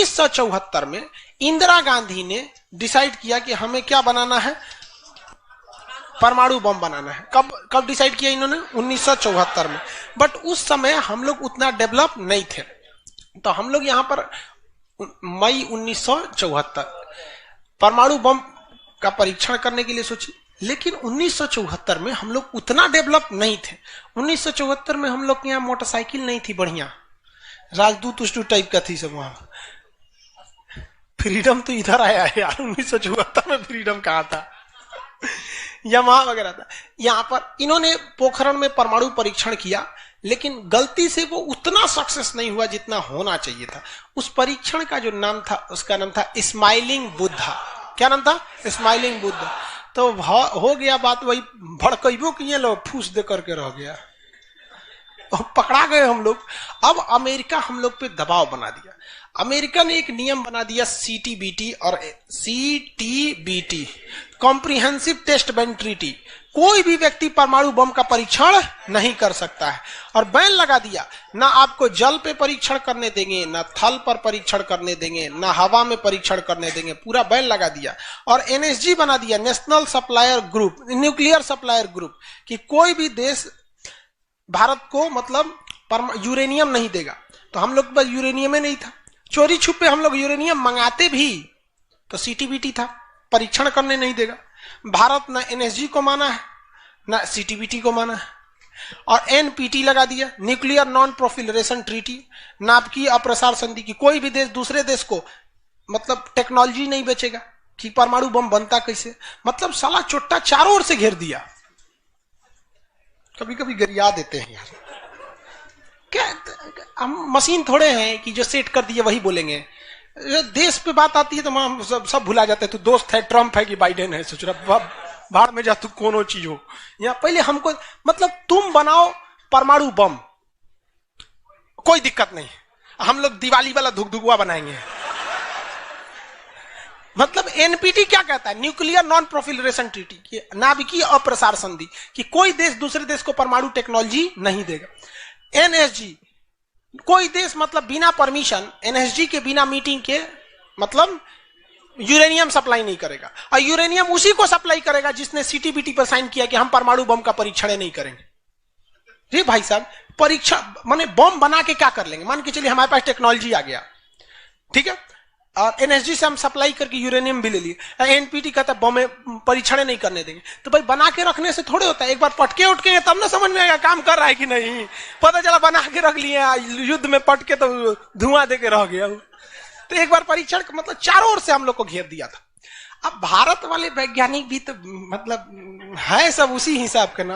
1974 में इंदिरा गांधी ने डिसाइड किया कि हमें क्या बनाना है, परमाणु बम बनाना है। कब डिसाइड किया इन्होंने? 1974 में। बट उस समय हम लोग उतना डेवलप नहीं थे, तो हम लोग यहां पर मई 1974 परमाणु बम का परीक्षण करने के लिए सोचे। लेकिन 1974 में हम लोग उतना डेवलप नहीं थे। 1974 में हम लोग के यहाँ मोटरसाइकिल नहीं थी बढ़िया, राजदूत उष्टू टाइप का थी सब। वहां फ्रीडम तो इधर आया है यार, 1974 में फ्रीडम कहां था, यमाहा वगैरह था। यहां पर इन्होंने पोखरण में परमाणु परीक्षण किया, लेकिन गलती से वो उतना सक्सेस नहीं हुआ जितना होना चाहिए था। उस परीक्षण का जो नाम था, उसका नाम था स्माइलिंग बुद्धा। क्या नाम था? स्माइलिंग बुद्धा। तो हो गया बात वही, भड़कइबो किए लोग, फूस दे करके रह गया, पकड़ा गए हम लोग। अब अमेरिका हम लोग पे दबाव बना दिया। अमेरिका ने एक नियम बना दिया, सीटीबीटी और CTBT, comprehensive test ban treaty. कोई भी व्यक्ति परमाणु बम का परीक्षण नहीं कर सकता है, और बैन लगा दिया। ना आपको जल पे परीक्षण करने देंगे, ना थल पर परीक्षण करने देंगे, ना हवा में परीक्षण करने देंगे, पूरा बैन लगा दिया। और एनएसजी बना दिया, national supplier group, nuclear supplier group, कि कोई भी देश भारत को मतलब यूरेनियम नहीं देगा। तो हम लोग के पास यूरेनियम ही नहीं था, चोरी छुपे हम लोग यूरेनियम मंगाते भी तो सीटीबीटी था, परीक्षण करने नहीं देगा। भारत ना एनएसजी को माना है, ना सीटीबीटी को माना है, और एनपीटी लगा दिया, न्यूक्लियर नॉन प्रोफिलरेशन ट्रीटी, नाभिकीय अप्रसार संधि, की कोई भी देश दूसरे देश को मतलब टेक्नोलॉजी नहीं बेचेगा कि परमाणु बम बनता कैसे। मतलब साला चुट्टा चारों ओर से घेर दिया। कभी कभी गरिया देते हैं यार, क्या हम मशीन थोड़े हैं कि जो सेट कर दिए वही बोलेंगे। देश पे बात आती है तो हम सब भुला जाते हैं। तू दोस्त है, ट्रम्प है कि बाइडेन है, सोच रहा भाड़ में जा तू, कोनो चीज हो। या पहले हमको मतलब तुम बनाओ परमाणु बम, कोई दिक्कत नहीं, हम लोग दिवाली वाला धुकधुकुआ बनाएंगे। मतलब एनपीटी क्या कहता है? न्यूक्लियर नॉन प्रोफिलरेशन ट्रीटी, नाभिकीय अप्रसार संधि, कि कोई देश दूसरे देश को परमाणु टेक्नोलॉजी नहीं देगा। एनएसजी, कोई देश मतलब बिना परमिशन, एनएसजी के बिना मीटिंग के मतलब यूरेनियम सप्लाई नहीं करेगा। और यूरेनियम उसी को सप्लाई करेगा जिसने सीटीबीटी पर साइन किया कि हम परमाणु बम का परीक्षण नहीं करेंगे। जी भाई साहब, परीक्षा माने बम बना के क्या कर लेंगे? मान के चलिए हमारे पास टेक्नोलॉजी आ गया, ठीक है, और एनएसजी से हम सप्लाई करके यूरेनियम भी ले लिए। एनपीटी कहता है बम परीक्षण नहीं करने देंगे। तो भाई बना के रखने से थोड़े होता है, एक बार पटके उठके तब ना समझ में आएगा काम कर रहा है कि नहीं। पता चला बना के रख लिए, युद्ध में पटके तो धुआं दे के रह गया। तो एक बार परीक्षण मतलब चारों ओर से हम लोग को घेर दिया था। अब भारत वाले वैज्ञानिक भी तो मतलब है सब उसी हिसाब के ना।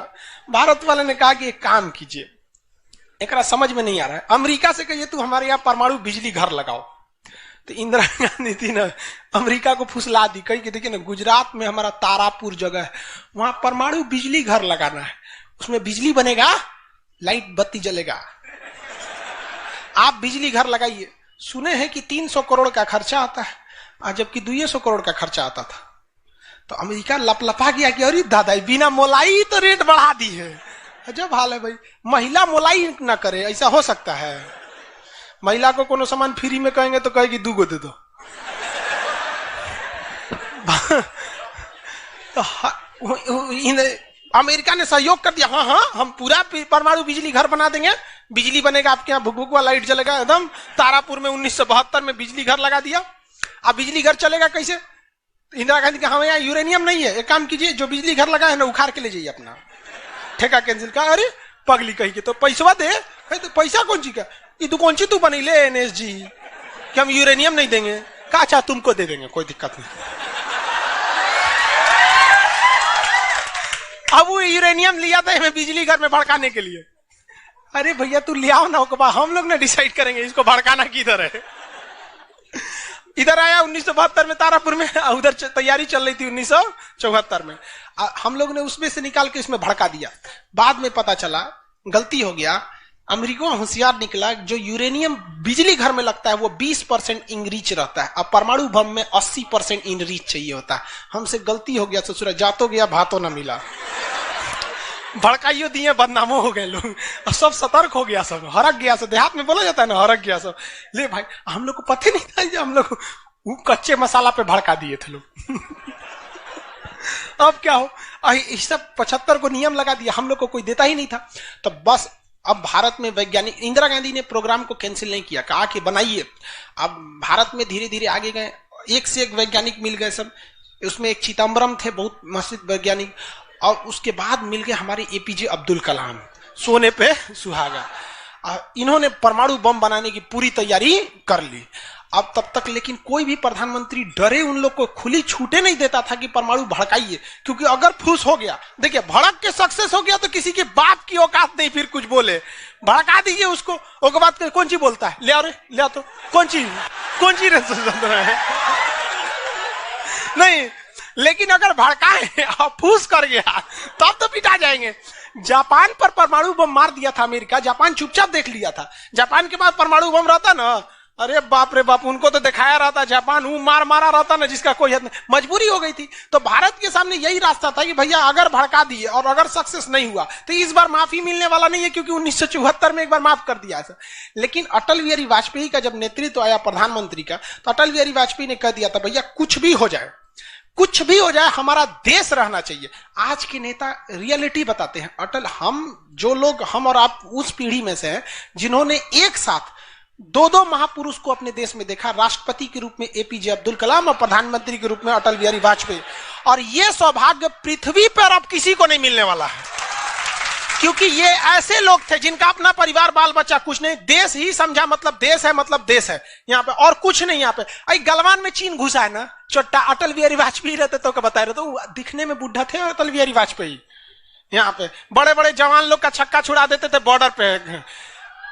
भारत वाले ने कहा कि एक काम कीजिए, एक समझ में नहीं आ रहा है, अमेरिका से कहिए तू हमारे यहाँ परमाणु बिजली घर लगाओ। तो इंदिरा गांधी थी ना, अमेरिका को फुसला दी, कही कि देखिए ना गुजरात में हमारा तारापुर जगह है, वहां परमाणु बिजली घर लगाना है, उसमें बिजली बनेगा, लाइट बत्ती जलेगा, आप बिजली घर लगाइए। सुने हैं कि 300 करोड़ का खर्चा आता है, जबकि 200 करोड़ का खर्चा आता था। तो अमेरिका लपलपा गया कि अरे दादा बिना मोलाई तो रेट बढ़ा दी है। अजब हाल है भाई, महिला मोलाई ना करे, ऐसा हो सकता है? महिला को कोनो सामान फ्री में कहेंगे तो कहेगी 2 गो दे दो। अमेरिका ने सहयोग कर दिया, हाँ हाँ हम पूरा परमाणु बिजली घर बना देंगे, बिजली बनेगा, आपके यहाँ भुकभुकवा लाइट जलेगा एकदम। तारापुर में 1972 में बिजली घर लगा दिया। अब बिजली घर चलेगा कैसे? इंदिरा गांधी का हमें यहाँ यूरेनियम नहीं है, एक काम कीजिए, जो बिजली घर लगा है ना उखाड़ के ले जाइए, अपना ठेका कैंसिल का। अरे पगली कही के तो पैसा दे, तो पैसा कौन चीज का, ये तू कौन सी तू बनी ले एनएसजी कि हम यूरेनियम नहीं देंगे? का अच्छा तुमको दे देंगे, कोई दिक्कत नहीं। अब वो यूरेनियम लिया था हमें बिजली घर में भड़काने के लिए। अरे भैया तू ले आओ ना, हम लोग ना डिसाइड करेंगे इसको भड़काना किधर है। इधर आया 1972 में तारापुर में, उधर तैयारी चल रही थी 1974 में। हम लोग ने उसमें से निकाल के इसमें भड़का दिया। बाद में पता चला गलती हो गया, अमेरिका होशियार निकला, जो यूरेनियम बिजली घर में लगता है वो 20% इनरिच रहता है, अब परमाणु बम में 80% इनरिच चाहिए होता है। हमसे गलती हो गया, ससुरा जातो गया भातो ना मिला। भड़काइयो दिए, बदनामो हो गए लोग, और सब सतर्क हो गया, सब हरक गया, सब देहात में बोला जाता है ना, हरक गया सब। ले भाई, हम लोग को पता नहीं था, जो हम लोग कच्चे मसाला पे भड़का दिए थे लोग। अब क्या हो, इस सब 75 को नियम लगा दिया, हम लोग को कोई देता ही नहीं था। तो बस अब भारत में वैज्ञानिक, इंदिरा गांधी ने प्रोग्राम को कैंसिल नहीं किया, कहा कि बनाइए। अब भारत में धीरे धीरे आगे गए, एक से एक वैज्ञानिक मिल गए सब। उसमें एक चिदम्बरम थे, बहुत मशहूर वैज्ञानिक, और उसके बाद मिल गए हमारे एपीजे अब्दुल कलाम, सोने पे सुहागा। इन्होंने परमाणु बम बनाने की पूरी तैयारी कर ली। अब तब तक लेकिन कोई भी प्रधानमंत्री डरे उन लोग को खुली छूटे नहीं देता था कि परमाणु भड़काइए, क्योंकि अगर फूस हो गया, देखिए भड़क के सक्सेस हो गया तो किसी के बाप की औकात नहीं फिर कुछ बोले। भड़का दीजिए उसको, उसके बाद कौन चीज बोलता है, ले आओ रे, ले आओ तो कौन चीज है नहीं। लेकिन अगर भड़काए और फूस कर गया तब तो पिटा जाएंगे। जापान पर परमाणु बम मार दिया था अमेरिका, जापान चुपचाप देख लिया था। जापान के पास परमाणु बम रहता ना, अरे बाप रे बाप, उनको तो दिखाया रहता, जापान मारा रहता ना, जिसका कोई हद नहीं। मजबूरी हो गई थी। तो भारत के सामने यही रास्ता था कि भैया अगर भड़का दिए और अगर सक्सेस नहीं हुआ तो इस बार माफी मिलने वाला नहीं है, क्योंकि 1974 में एक बार माफ कर दिया था। लेकिन अटल बिहारी वाजपेयी का जब नेतृत्व आया प्रधानमंत्री का, तो अटल बिहारी वाजपेयी ने कह दिया था, भैया कुछ भी हो जाए, कुछ भी हो जाए, हमारा देश रहना चाहिए। आज के नेता रियलिटी बताते हैं। अटल, हम और आप उस पीढ़ी में से हैं जिन्होंने एक साथ दो महापुरुष को अपने देश में देखा, राष्ट्रपति के रूप में एपीजे अब्दुल कलाम और प्रधानमंत्री के रूप में अटल बिहारी वाजपेयी। और यह सौभाग्य पृथ्वी पर अब किसी को नहीं मिलने वाला है, क्योंकि ये ऐसे लोग थे जिनका अपना परिवार, बाल बच्चा कुछ नहीं, देश ही समझा, मतलब देश है, मतलब देश है यहाँ पे, और कुछ नहीं। यहाँ पे गलवान में चीन घुसा है ना, छोटा अटल बिहारी वाजपेयी रहते तो बता रहे, तो दिखने में बुढ़ा थे अटल बिहारी वाजपेयी। यहाँ पे बड़े बड़े जवान लोग का छक्का छुड़ा देते थे बॉर्डर पे।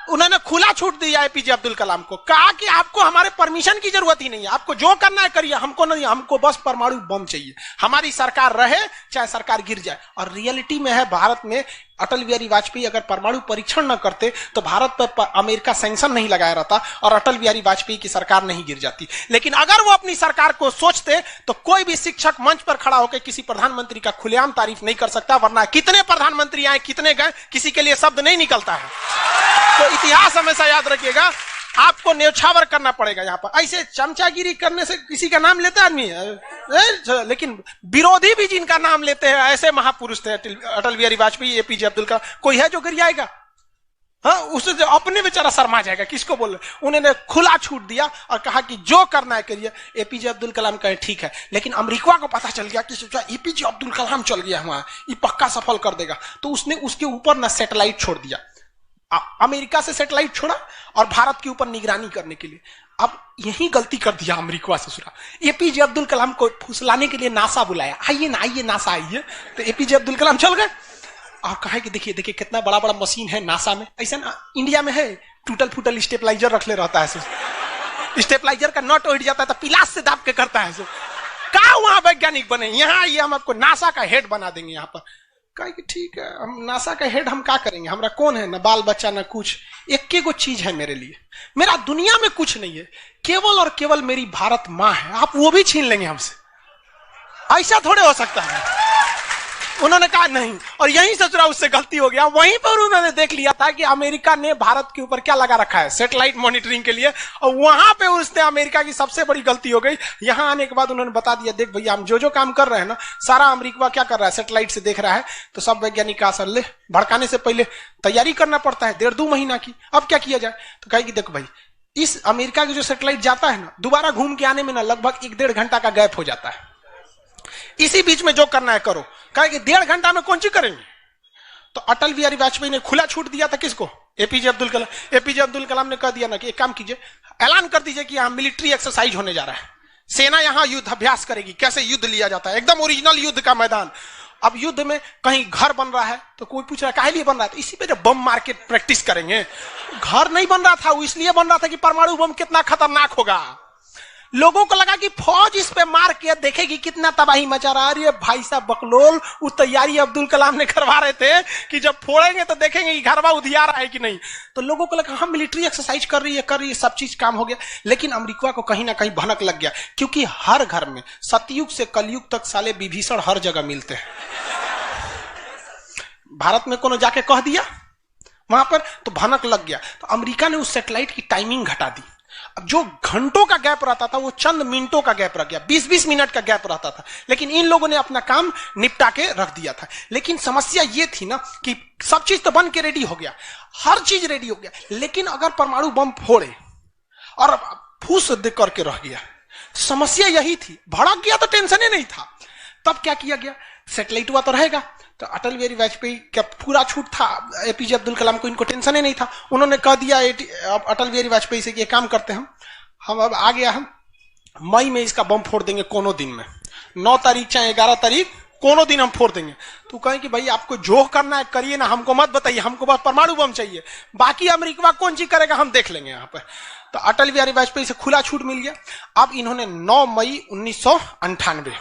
उन्होंने खुला छूट दिया एपीजे अब्दुल कलाम को, कहा कि आपको हमारे परमिशन की जरूरत ही नहीं है, आपको जो करना है करिए, हमको नहीं, हमको बस परमाणु बम चाहिए, हमारी सरकार रहे चाहे सरकार गिर जाए। और रियलिटी में है, भारत में अटल बिहारी वाजपेयी अगर परमाणु परीक्षण न करते तो भारत पर अमेरिका सैंक्शन नहीं लगाया रहता और अटल बिहारी वाजपेयी की सरकार नहीं गिर जाती। लेकिन अगर वो अपनी सरकार को सोचते तो कोई भी शिक्षक मंच पर खड़ा होकर किसी प्रधानमंत्री का खुलेआम तारीफ नहीं कर सकता, वरना कितने प्रधानमंत्री आए, कितने गए, किसी के लिए शब्द नहीं निकलता है। तो इतिहास हमेशा याद रखिएगा, आपको न्यौछावर करना पड़ेगा। यहाँ पर ऐसे चमचागिरी करने से किसी का नाम लेता आदमी, लेकिन विरोधी भी जिनका नाम लेते हैं, ऐसे महापुरुष थे अटल बिहारी वाजपेयी, एपीजे अब्दुल कलाम। कोई है जो गिरियाएगा? हाँ, उसे जो अपने बेचारा शर्मा जाएगा, किसको बोल रहे। उन्होंने खुला छूट दिया और कहा कि जो करना है करिए। एपीजे अब्दुल कलाम कहे ठीक है, लेकिन अमेरिका को पता चल गया कि सोचा एपीजे अब्दुल कलाम चल गया वहां, ये पक्का सफल कर देगा, तो उसने उसके ऊपर ना सैटेलाइट छोड़ दिया, अमेरिका से सैटेलाइट छोड़ा और भारत के ऊपर निगरानी करने के लिए। अब यही गलती कर दिया अमेरिका से सुना। एपीजे अब्दुल कलाम को फुसलाने के लिए नासा बुलाया, आइए ना, आइए नासा आइए। तो एपीजे अब्दुल कलाम चल गए और कहा कि देखिए देखिए कितना बड़ा बड़ा मशीन है नासा में, ऐसा ना इंडिया में है, टूटल फूटल स्टेपलाइजर रख ले रहता है, स्टेपलाइजर का नट उठ जाता है तो पिलास से दाब के करता है। कहा वहां वैज्ञानिक बने, यहाँ आइए, हम आपको नासा का हेड बना देंगे। यहाँ पर कहा कि ठीक है, हम नासा का हेड हम क्या करेंगे, हमारा कौन है, ना बाल बच्चा ना कुछ, एक को चीज है मेरे लिए, मेरा दुनिया में कुछ नहीं है, केवल और केवल मेरी भारत माँ है, आप वो भी छीन लेंगे हमसे, ऐसा थोड़े हो सकता है। उन्होंने कहा नहीं, और यहीं से थोड़ा उससे गलती हो गया। वहीं पर उन्होंने देख लिया था कि अमेरिका ने भारत के ऊपर क्या लगा रखा है, सैटेलाइट मॉनिटरिंग के लिए, और वहां पे उसने अमेरिका की सबसे बड़ी गलती हो गई। यहां आने के बाद उन्होंने बता दिया, देख भैया हम जो काम कर रहे हैं ना, सारा अमेरिका क्या कर रहा है, सैटेलाइट से देख रहा है। तो सब वैज्ञानिक का असर ले, भड़काने से पहले तैयारी करना पड़ता है 1.5-2 महीना की। अब क्या किया जाए, तो कहे कि देखो भाई, इस अमेरिका की जो सैटेलाइट जाता है ना, दोबारा घूम के आने में ना लगभग 1-1.5 घंटा का गैप हो जाता है, इसी बीच में जो करना है करो। कहा कि 1.5 घंटा में कौन सी करेंगे। तो अटल बिहारी वाजपेयी ने खुला छूट दिया था किसको, एपीजे अब्दुल कलाम। एपीजे अब्दुल कलाम ने कह दिया ना कि एक काम कीजिए, ऐलान कर दीजिए कि यहाँ मिलिट्री एक्सरसाइज होने जा रहा है, सेना यहाँ युद्ध अभ्यास करेगी, कैसे युद्ध लिया जाता है, एकदम ओरिजिनल युद्ध का मैदान। अब युद्ध में कहीं घर बन रहा है तो कोई पूछ रहा है काहे लिए बन रहा है, तो इसी पे जब बम मार के प्रैक्टिस करेंगे। घर नहीं बन रहा था, वो इसलिए बन रहा था कि परमाणु बम कितना खतरनाक होगा। लोगों को लगा कि फौज इस पे मार के देखेगी कितना तबाही मचा रहा है। अरे भाई साहब बकलोल, वो तैयारी अब्दुल कलाम ने करवा रहे थे कि जब फोड़ेंगे तो देखेंगे कि घरवा उधिया रहा है कि नहीं। तो लोगों को लगा हम मिलिट्री एक्सरसाइज कर रही है, सब चीज काम हो गया। लेकिन अमेरिका को कहीं ना कहीं भनक लग गया, क्योंकि हर घर में सतयुग से कलयुग तक साले विभीषण हर जगह मिलते हैं। भारत में कोनो जाके कह दिया वहां पर, तो भनक लग गया। तो अमेरिका ने उस सैटेलाइट की टाइमिंग घटा दी। अब जो घंटों का गैप रहता था वो चंद मिनटों का गैप रह गया, 20-20 मिनट का गैप रहता था। लेकिन इन लोगों ने अपना काम निपटा के रख दिया था। लेकिन समस्या ये थी ना कि सब चीज तो बन के रेडी हो गया, हर चीज रेडी हो गया, लेकिन अगर परमाणु बम फोड़े और फूस दे करके रह गया, समस्या यही थी। भड़क गया तो टेंशन ही नहीं था। तब क्या किया गया, सैटेलाइट हुआ तो रहेगा। तो अटल बिहारी वाजपेयी का पूरा छूट था, एपीजे अब्दुल कलाम को इनको टेंशन ही नहीं था। उन्होंने कह दिया अटल बिहारी वाजपेयी से कि काम करते हैं हम अब आ गया, हम मई में इसका बम फोड़ देंगे कोनो दिन में, 9 तारीख चाहे 11 तारीख कोनो दिन हम फोड़ देंगे। तो कहें कि भाई आपको जो करना है करिए ना, हमको मत बताइए, हमको बस परमाणु बम चाहिए, बाकी अमेरिका कौन चीज करेगा हम देख लेंगे यहाँ पर। तो अटल बिहारी वाजपेयी से खुला छूट मिल गया। अब इन्होंने 9 मई 1998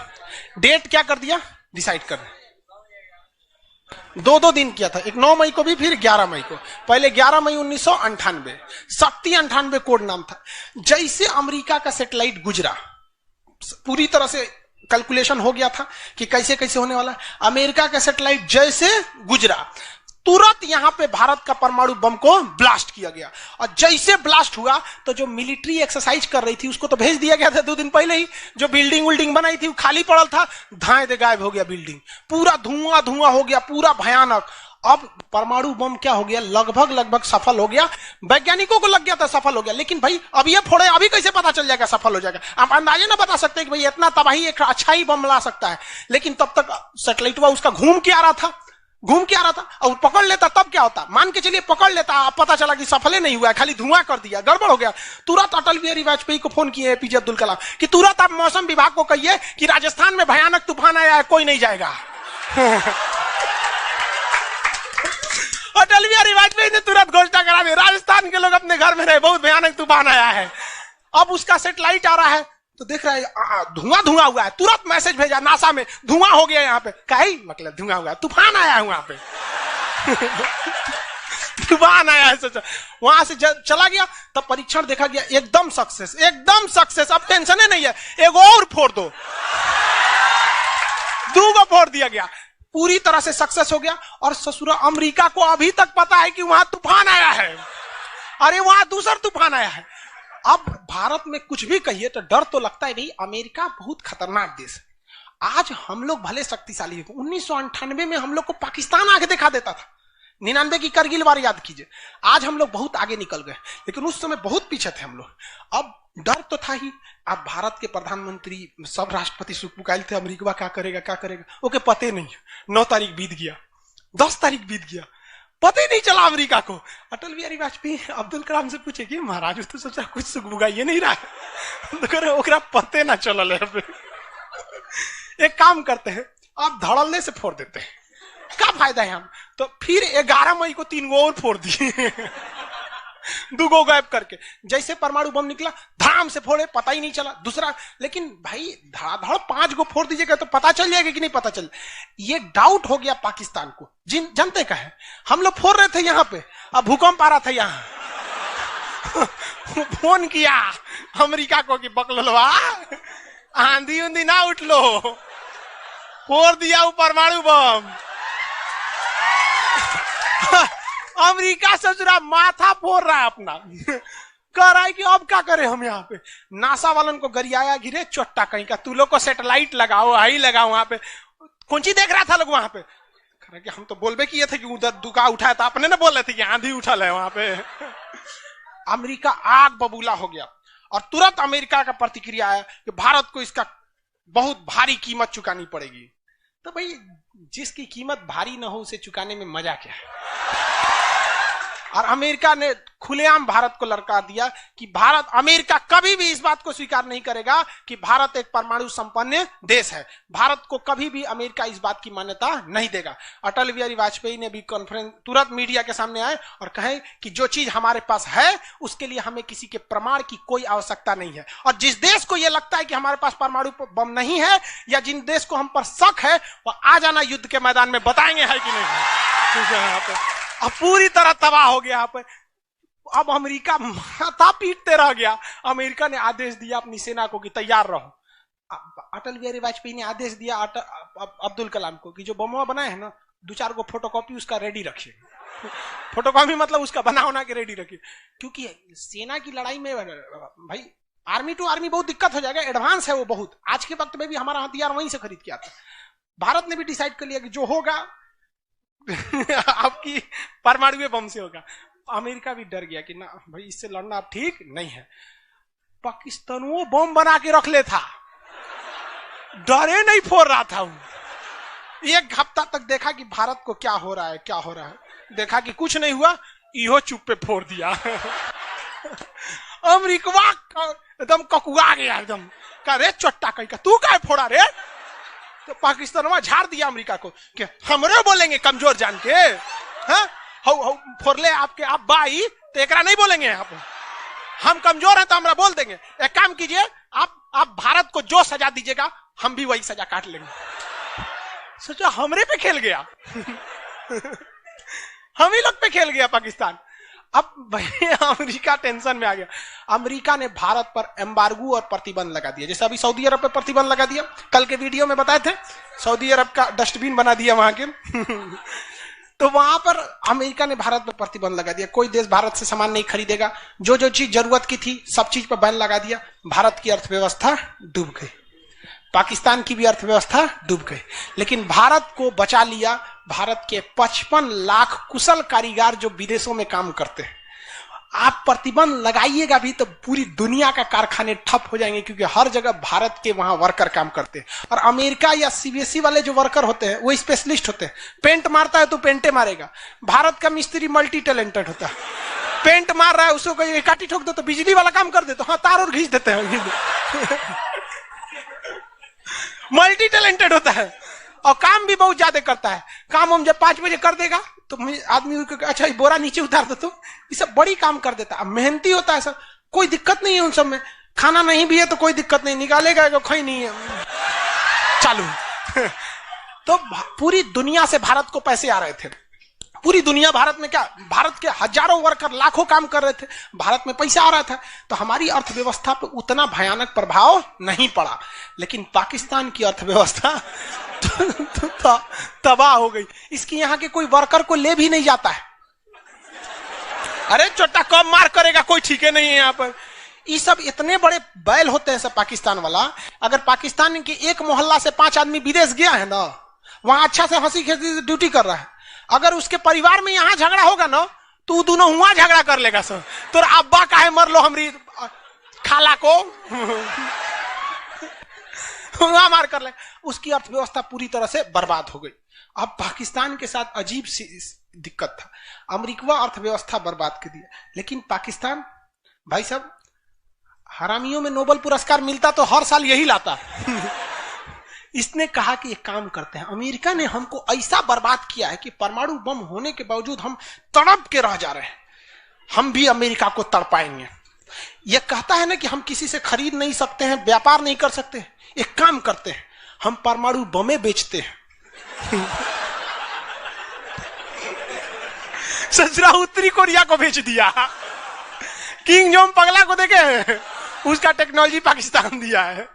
डेट क्या कर दिया, डिसाइड कर, 2 दिन किया था, एक 9 मई को भी, फिर 11 मई को। पहले 11 मई 1998 शक्ति 98 कोड नाम था। जैसे अमेरिका का सैटेलाइट गुजरा, पूरी तरह से कैलकुलेशन हो गया था कि कैसे कैसे होने वाला है। अमेरिका का सैटेलाइट जैसे गुजरा तुरंत यहां पे भारत का परमाणु बम को ब्लास्ट किया गया। और जैसे ब्लास्ट हुआ तो जो मिलिट्री एक्सरसाइज कर रही थी उसको तो भेज दिया गया था 2 दिन पहले ही। जो बिल्डिंग विल्डिंग बनाई थी वो खाली पड़ल था, धाए दे गायब हो गया बिल्डिंग, पूरा धुआं धुआं हो गया, पूरा भयानक। अब परमाणु बम क्या हो गया, लगभग सफल हो गया। वैज्ञानिकों को लग गया था सफल हो गया, लेकिन भाई अब ये फोड़े, अभी कैसे पता चल जाएगा सफल हो जाएगा। आप अंदाजे ना बता सकते कि भाई इतना तबाही एक अच्छा ही बम ला सकता है। लेकिन तब तक सैटेलाइट उसका घूम के आ रहा था और पकड़ लेता तब क्या होता, मान के चलिए पकड़ लेता, अब पता चला कि सफल नहीं हुआ, खाली धुआं कर दिया, गड़बड़ हो गया। तुरंत अटल बिहारी वाजपेयी को फोन किए एपीजे अब्दुल कलाम कि तुरंत आप मौसम विभाग को कहिए कि राजस्थान में भयानक तूफान आया है, कोई नहीं जाएगा। अटल बिहारी वाजपेयी ने तुरंत घोषणा करा दी, राजस्थान के लोग अपने घर में रहे, बहुत भयानक तूफान आया है। अब उसका सैटेलाइट आ रहा है तो देख रहा है धुआं धुआं हुआ है, तुरंत मैसेज भेजा नासा में, धुआं हो गया यहाँ पे। कहीं मतलब धुआं हुआ है, तूफान आया है वहां पे। तूफान आया है, सोचा। वहां से चला गया, तब परीक्षण देखा गया, एकदम सक्सेस। अब टेंशन ही नहीं है, एक और फोड़ दो, 2 को फोड़ दिया गया, पूरी तरह से सक्सेस हो गया। और ससुरा अमेरिका को अभी तक पता है कि वहां तूफान आया है, अरे वहां दूसरा तूफान आया है। अब भारत में कुछ भी कहिए तो डर तो लगता है, नहीं अमेरिका बहुत खतरनाक देश है। आज हम लोग भले शक्तिशाली है, 1998 में हम लोग को पाकिस्तान आगे दिखा देता था, 99 की करगिल वार याद कीजिए। आज हम लोग बहुत आगे निकल गए, लेकिन उस समय बहुत पीछे थे हम लोग। अब डर तो था ही। अब भारत के प्रधानमंत्री सब राष्ट्रपति सुखपुकाइल थे, अमेरिका क्या करेगा ओके पते नहीं। 9 तारीख बीत गया, 10 तारीख बीत गया, पता ही नहीं चला अमेरिका को। अटल बिहारी वाजपेयी अब्दुल कलाम से पूछे कि महाराज तो सोचा कुछ सुख बुगाइए नहीं रहा है, तो ओकरा पते ना चल। एक काम करते हैं, आप धड़ल्ले से फोड़ देते हैं, क्या फायदा है हम। तो फिर 11 मई को 3 गो और फोड़ दिए, 2 गो गायब करके। जैसे परमाणु बम निकला धाम से फोड़े, पता ही नहीं चला दूसरा। लेकिन भाई धड़ाधड़ 5 गो फोड़ दीजिएगा तो पता चल जाएगा कि नहीं पता चल। ये डाउट हो गया पाकिस्तान को, जनते का है। हम लोग फोड़ रहे थे यहाँ पे, अब भूकंप आ रहा था यहाँ। फोन किया अमेरिका को कि बकलवा आंधी उंधी ना उठ लो, फोड़ दिया वो परमाणु बम। अमेरिका से जरा माथा फोड़ रहा है अपना, कह रहा है कि अब क्या करें हम। यहाँ पे नासा वालन को गरियाया, गिरे चोट्टा कहीं का, तू लोग को सैटेलाइट लगाओ, आई लगाओ। वहां पे कौन सी देख रहा था लोग वहां पे, कह रहा कि हम तो बोलबे किए थे कि उधर दुका उठाया था, अपने ना बोल रहे थे कि आंधी उठल है वहां पे। अमेरिका आग बबूला हो गया और तुरंत अमेरिका का प्रतिक्रिया आया कि भारत को इसका बहुत भारी कीमत चुकानी पड़ेगी। तो भाई जिसकी कीमत भारी ना हो उसे चुकाने में मजा क्या है। और अमेरिका ने खुलेआम भारत को ललकार दिया कि अमेरिका कभी भी इस बात को स्वीकार नहीं करेगा कि भारत एक परमाणु संपन्न देश है। भारत को कभी भी अमेरिका इस बात की मान्यता नहीं देगा। अटल बिहारी वाजपेयी ने भी कॉन्फ्रेंस तुरंत मीडिया के सामने आए और कहे कि जो चीज हमारे पास है उसके लिए हमें किसी के प्रमाण की कोई आवश्यकता नहीं है। और जिस देश को यह लगता है कि हमारे पास परमाणु बम नहीं है या जिन देश को हम पर शक है वह आ जाना युद्ध के मैदान में, बताएंगे है कि नहीं। अब पूरी तरह तबाह हो गया यहाँ पे। अब अमेरिका माथा पीटते रह गया। अमेरिका ने आदेश दिया अपनी सेना को कि तैयार रहो। अटल बिहारी वाजपेयी ने आदेश दिया अब्दुल कलाम को कि जो बम बनाए हैं ना दो चार को फोटोकॉपी उसका रेडी रखिए। फोटोकॉपी मतलब उसका बना होना के रेडी रखिए, क्योंकि सेना की लड़ाई में भाई आर्मी टू आर्मी बहुत दिक्कत हो जाएगा, एडवांस है वो बहुत। आज के वक्त में भी हमारा हथियार वहीं से खरीद के आता। भारत ने भी डिसाइड कर लिया कि जो होगा आपकी परमाणु बम से होगा। अमेरिका भी डर गया कि ना भाई इससे लड़ना अब ठीक नहीं है। पाकिस्तान वो बम बना के रख ले था, डरे नहीं फोड़ रहा था। एक हफ्ता तक देखा कि भारत को क्या हो रहा है, क्या हो रहा है। देखा कि कुछ नहीं हुआ, इहो चुप पे फोड़ दिया। अमेरिका एकदम ककुआ गया, एकदम का रे चट्टा कहीं का तू क्या फोड़ा रे। तो पाकिस्तान वहां झाड़ दिया अमेरिका को कि हमरे बोलेंगे कमजोर जान के, हाँ फोड़ ले आपके आप बाई तो एकरा नहीं बोलेंगे आप, हम कमजोर हैं तो हमरा बोल देंगे। एक काम कीजिए, आप भारत को जो सजा दीजिएगा हम भी वही सजा काट लेंगे। सोचा हमरे पे खेल गया। हम ही लोग पे खेल गया पाकिस्तान। अब भाई अमेरिका टेंशन में आ गया। अमेरिका ने भारत पर एम्बार्गो और प्रतिबंध लगा दिया, जैसे अभी सऊदी अरब पे प्रतिबंध लगा दिया, कल के वीडियो में बताए थे, सऊदी अरब का डस्टबिन बना दिया वहां के। तो वहां पर अमेरिका ने भारत पर प्रतिबंध लगा दिया, कोई देश भारत से सामान नहीं खरीदेगा, जो जो चीज जरूरत की थी सब चीज पर बैन लगा दिया। भारत की अर्थव्यवस्था डूब गई, पाकिस्तान की भी अर्थव्यवस्था डूब गई, लेकिन भारत को बचा लिया भारत के 55 लाख कुशल कारीगर जो विदेशों में काम करते हैं। आप प्रतिबंध लगाइएगा भी तो पूरी दुनिया का कारखाने ठप हो जाएंगे, क्योंकि हर जगह भारत के वहां वर्कर काम करते हैं। और अमेरिका या सीबीएसई वाले जो वर्कर होते हैं वो स्पेशलिस्ट होते हैं, पेंट मारता है तो पेंटे मारेगा। भारत का मिस्त्री मल्टी टैलेंटेड होता है, पेंट मार रहा है उसको कोई काटी ठोक दो तो बिजली वाला काम कर दे, तो हाँ तार और घींच देते हैं। मल्टी टैलेंटेड होता है और काम भी बहुत ज्यादा करता है। काम हम जब 5 बजे कर देगा तो आदमी अच्छा बोरा नीचे उतार दो, तो ये सब बड़ी काम कर देता है, मेहनती होता है सब, कोई दिक्कत नहीं है उन सब में। खाना नहीं भी है तो कोई दिक्कत नहीं, निकालेगा कोई नहीं है, चालू। तो पूरी दुनिया से भारत को पैसे आ रहे थे, पूरी दुनिया भारत में क्या, भारत के हजारों वर्कर लाखों काम कर रहे थे, भारत में पैसा आ रहा था, तो हमारी अर्थव्यवस्था पे उतना भयानक प्रभाव नहीं पड़ा। लेकिन पाकिस्तान की अर्थव्यवस्था तबाह हो गई। इसकी यहाँ के कोई वर्कर को ले भी नहीं जाता है। अरे छोटा कम मार करेगा कोई ठीक है नहीं है यहाँ पर। ये सब इतने बड़े बैल होते हैं सब पाकिस्तान वाला। अगर पाकिस्तान के एक मोहल्ला से 5 आदमी विदेश गया है ना, वहां अच्छा से हंसी खेती से ड्यूटी कर रहा है, अगर उसके परिवार में यहाँ झगड़ा होगा ना तो दोनों हुआ झगड़ा कर लेगा सर, तो अब्बा काहे मर लो हमरी खाला को हुआ मार कर ले। उसकी अर्थव्यवस्था पूरी तरह से बर्बाद हो गई। अब पाकिस्तान के साथ अजीब सी दिक्कत था, अमेरिका अर्थव्यवस्था बर्बाद कर दिया, लेकिन पाकिस्तान भाई साहब हरामियों में नोबेल पुरस्कार मिलता तो हर साल यही लाता। इसने कहा कि एक काम करते हैं, अमेरिका ने हमको ऐसा बर्बाद किया है कि परमाणु बम होने के बावजूद हम तड़प के रह जा रहे हैं, हम भी अमेरिका को तड़पाएंगे। यह कहता है ना कि हम किसी से खरीद नहीं सकते हैं, व्यापार नहीं कर सकते, एक काम करते हैं हम परमाणु बमे बेचते हैं। ससुरा उत्तरी कोरिया को बेच दिया, किंग जोम पगला को देखे उसका टेक्नोलॉजी पाकिस्तान दिया है,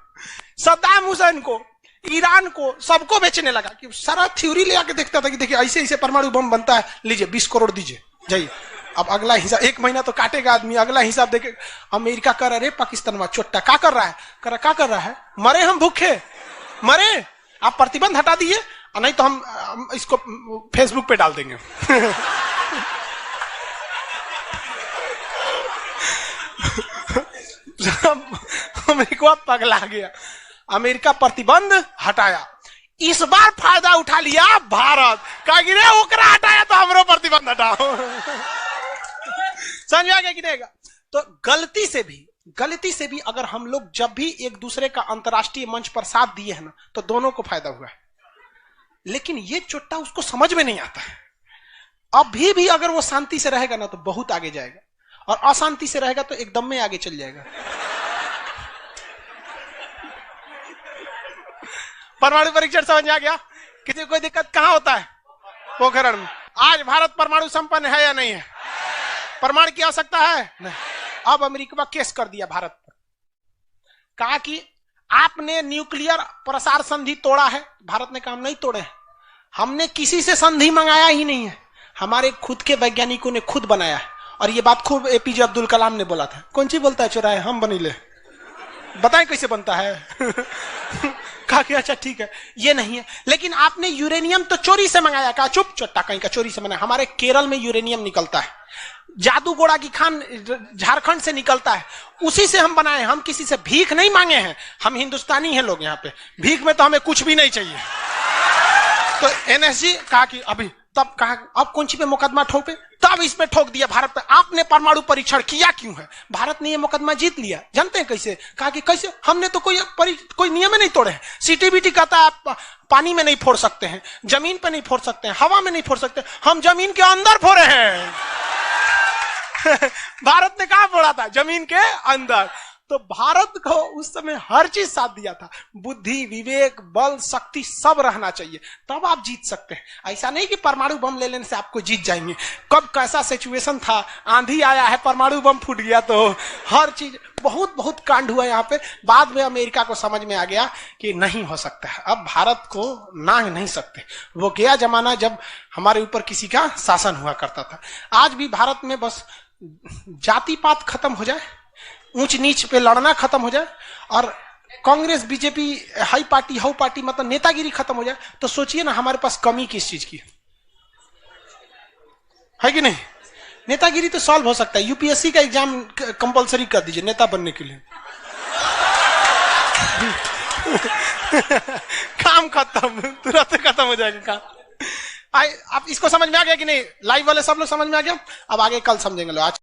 सद्दाम हुसैन को, ईरान को, सबको बेचने लगा कि सारा थ्योरी ले आके देखता था कि देखिए ऐसे ऐसे परमाणु बम बनता है, लीजिए 20 करोड़ दीजिए जाइए। अब अगला हिसाब 1 महीना तो काटेगा आदमी, अगला हिसाब देखे। अमेरिका कर रहा है पाकिस्तान में चोट्टा क्या कर रहा है, क्या कर रहा है, मरे हम भूखे मरे, आप प्रतिबंध हटा दीजिए नहीं तो हम इसको फेसबुक पे डाल देंगे। अमेरिका पगला गया, अमेरिका प्रतिबंध हटाया। इस बार फायदा उठा लिया भारत, कहा कि रे ओकरा हटाया तो हमरो प्रतिबंध हटाओ। समझ आ गया कि देगा। तो गलती से भी अगर हम लोग जब भी एक दूसरे का अंतर्राष्ट्रीय मंच पर साथ दिए हैं ना तो दोनों को फायदा हुआ है, लेकिन ये चोट्टा उसको समझ में नहीं आता है। अभी भी अगर वो शांति से रहेगा ना तो बहुत आगे जाएगा, और अशांति से रहेगा तो एकदम में आगे चल जाएगा। परमाणु परीक्षण समझ में आ गया? किसी को कोई दिक्कत कहां होता है? पोखरण में। आज भारत परमाणु संपन्न है या नहीं है? परमाणु की आवश्यकता है नहीं। अब अमेरिका केस कर दिया भारत पर, कहा कि आपने न्यूक्लियर प्रसार संधि तोड़ा है। भारत ने कहा हम नहीं तोड़े हैं, हमने किसी से संधि मंगाया ही नहीं है, हमारे खुद के वैज्ञानिकों ने खुद बनाया है। और ये बात खूब एपीजे अब्दुल कलाम ने बोला था। कौन सी बोलता है चौराहे, हम बनीले, बताएं कैसे बनता है। कहा कि अच्छा ठीक है, ये नहीं है। लेकिन आपने यूरेनियम तो चोरी से मंगाया, कहा चुप चट्टा कहीं का, चोरी से मंगाया। हमारे केरल में यूरेनियम निकलता है, जादूगोड़ा की खान झारखंड से निकलता है, उसी से हम बनाए। हम किसी से भीख नहीं मांगे हैं, हम हिंदुस्तानी हैं लोग यहाँ पे, भीख में तो हमें कुछ भी नहीं चाहिए। तो एनएसजी कहा कि अभी, तब कहा अब कौन सी पे मुकदमा ठोके, तब इस पे ठोक दिया भारत पे, आपने परमाणु परीक्षण किया क्यों है। भारत ने ये मुकदमा जीत लिया। जानते हैं कैसे? कहा कि कैसे, हमने तो कोई नियम नहीं तोड़े हैं। सीटीबीटी कहता है आप पानी में नहीं फोड़ सकते हैं, जमीन पे नहीं फोड़ सकते हैं, हवा में नहीं फोड़ सकते, हम जमीन के अंदर फोड़े हैं। भारत ने कहा फोड़ा था, जमीन के अंदर। तो भारत को उस समय हर चीज साथ दिया था, बुद्धि, विवेक, बल, शक्ति सब रहना चाहिए, तब आप जीत सकते हैं। ऐसा नहीं कि परमाणु बम ले लेने से आपको जीत जाएंगे। कब कैसा सिचुएशन था, आंधी आया है, परमाणु बम फूट गया, तो हर चीज बहुत कांड हुआ यहाँ पे। बाद में अमेरिका को समझ में आ गया कि नहीं हो सकता है, अब भारत को नांग नहीं सकते। वो गया जमाना जब हमारे ऊपर किसी का शासन हुआ करता था। आज भी भारत में बस जाति पात खत्म हो जाए, ऊंच नीच पे लड़ना खत्म हो जाए, और Congress BJP high party how party मतलब नेतागिरी खत्म हो जाए, तो सोचिए ना हमारे पास कमी किस चीज की है कि नहीं। नेतागिरी तो सॉल्व हो सकता है, यूपीएससी का एग्जाम कंपलसरी कर दीजिए नेता बनने के लिए। काम खत्म, तुरंत खत्म हो जाएगा काम। आप इसको समझ में आ गया कि नहीं? लाइव वाले सब लोग समझ में आ गया? अब आगे कल समझेंगे लोग। आज